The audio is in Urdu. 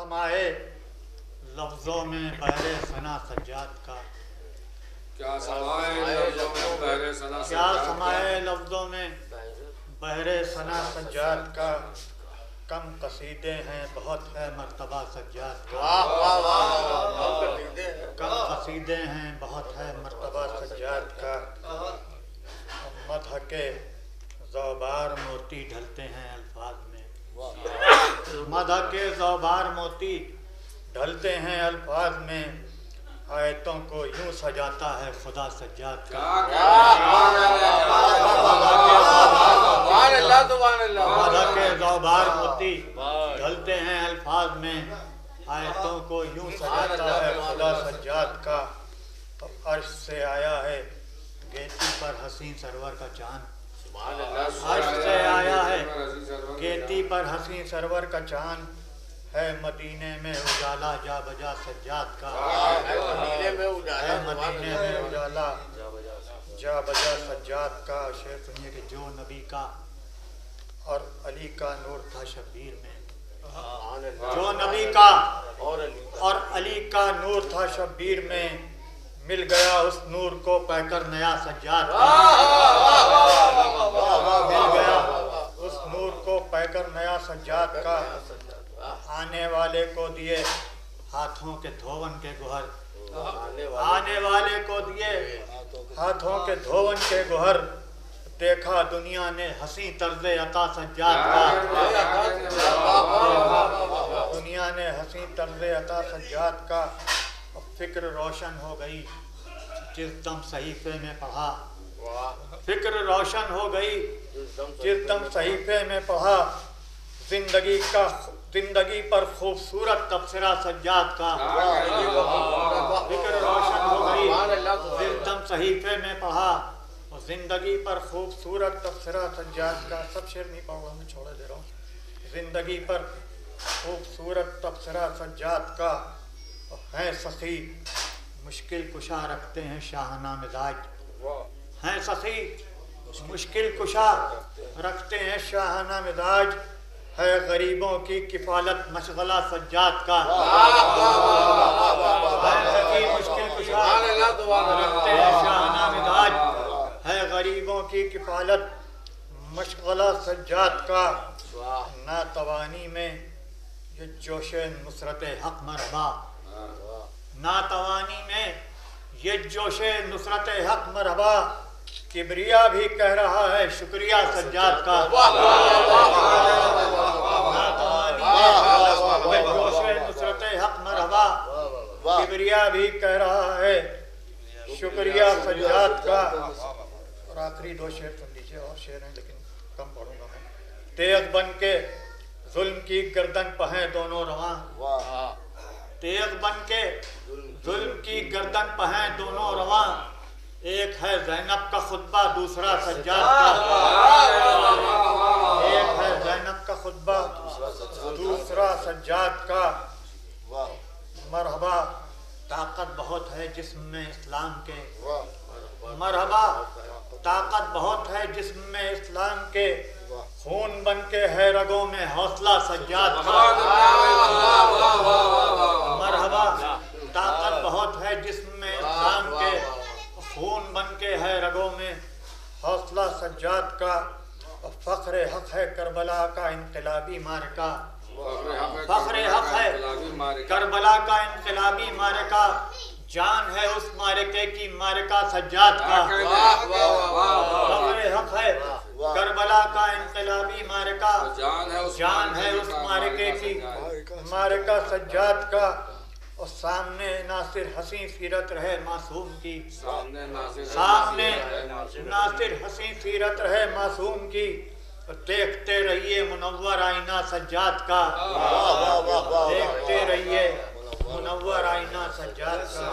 سمائے لفظوں میں بحر ثنا سجاد کا، کیا سمائے لفظوں میں بحر ثنا کیا سمائے لفظوں میں بحر ثنا سجاد کا، کم قصیدے ہیں بہت ہے مرتبہ سجاد کا، کم قصیدے ہیں بہت ہے مرتبہ سجاد کا، مدح کے زوبار موتی ڈھلتے ہیں الفاظ میں، مدح کے زوبار موتی ڈھلتے ہیں الفاظ میں، آیتوں کو یوں سجاتا ہے خدا سجاد کا، مدح کے زوبار موتی ڈھلتے ہیں الفاظ میں، آیتوں کو یوں سجاتا ہے خدا سجاد کا، عرش سے آیا ہے گیتی پر حسین سرور کا چاند، عرش سے آیا ہے گیتی پر حسین سرور کا چاند، ہے مدینے میں اجالا جا بجا سجاد کا، ہے مدینے میں اجالا جا بجا سجاد کا۔ شعر سنیے کہ جو نبی کا اور علی کا نور تھا شبیر میں، جو نبی کا اور علی کا نور تھا شبیر میں، مل گیا اس نور کو پہ کر نیا سجاد کا، مل گیا اس نور کو پہ کر نیا سجاد کا، آنے والے کو دیے ہاتھوں کے دھون کے گوہر، آنے والے کو دیے ہاتھوں کے دھون کے گوہر، دیکھا دنیا نے حسین طرز عطا سجاد کا، دنیا نے حسین طرز عطا سجاد کا، فکر روشن ہو گئی جس دم صحیفے میں پڑھا، فکر روشن ہو گئی جس دم صحیفے میں پڑھا، زندگی پر خوبصورت تبصرہ سجاد کا، فکر روشن ہو گئی جس دم صحیفے میں پڑھا، زندگی پر خوبصورت تبصرہ سجاد کا۔ سب شعر نہیں پڑھ رہا ہوں، چھوڑے دے رہا ہوں۔ زندگی پر خوبصورت تبصرہ سجاد کا، ہیں سخی مشکل کشا رکھتے ہیں شاہانہ مزاج، ہیں سخی مشکل کشا رکھتے ہیں شاہانہ مزاج، ہے غریبوں کی کفالت مشغلہ سجاد کا، ہے سخی مشکل کشا رکھتے ہیں شاہانہ مزاج، ہے غریبوں کی کفالت مشغلہ سجاد کا، ناتوانی میں یہ جوش نصرت حق مرحبا، ناتوانی میں یہ جوش نصرت حق مرحبا، کبریا بھی کہہ رہا ہے شکریہ سجاد کا، ناتوانی میں یہ جوش نصرت حق مرحبا، کبریا بھی کہہ رہا ہے شکریہ سجاد کا۔ اور آخری دو شعر سن لیجیے، اور شعر ہیں لیکن کم پڑھوں گا میں۔ تیغ بن کے ظلم کی گردن پہ ہیں دونوں رواں، تیغ بن کے ظلم کی گردن پہ ہیں دونوں رواں، ایک ہے زینب کا خطبہ دوسرا سجاد کا، ایک ہے زینب کا خطبہ دوسرا سجاد کا، مرحبا طاقت بہت ہے جسم میں اسلام کے، مرحبا طاقت بہت ہے جسم میں اسلام کے، خون بن کے ہے رگوں میں حوصلہ سجاد کا، مرحبا طاقت بہت ہے جسم میں اسلام کے، خون بن کے ہے رگوں میں حوصلہ سجاد کا، فخر حق ہے کربلا کا انقلابی معرکہ، فخر حق ہے کربلا کا انقلابی معرکہ، جان ہے اس معرکے کی معرکہ سجاد کا، فخر حق ہے کربلا کا انقلابی معرکہ، جان ہے اس معرکے کی معرکہ سجاد کا، اور سامنے ناصر حسین سیرت رہے معصوم کی، سامنے ناصر حسین سیرت رہے معصوم کی، دیکھتے رہیے منور آئینہ سجاد کا، دیکھتے رہیے منور آئینہ سجاد کا۔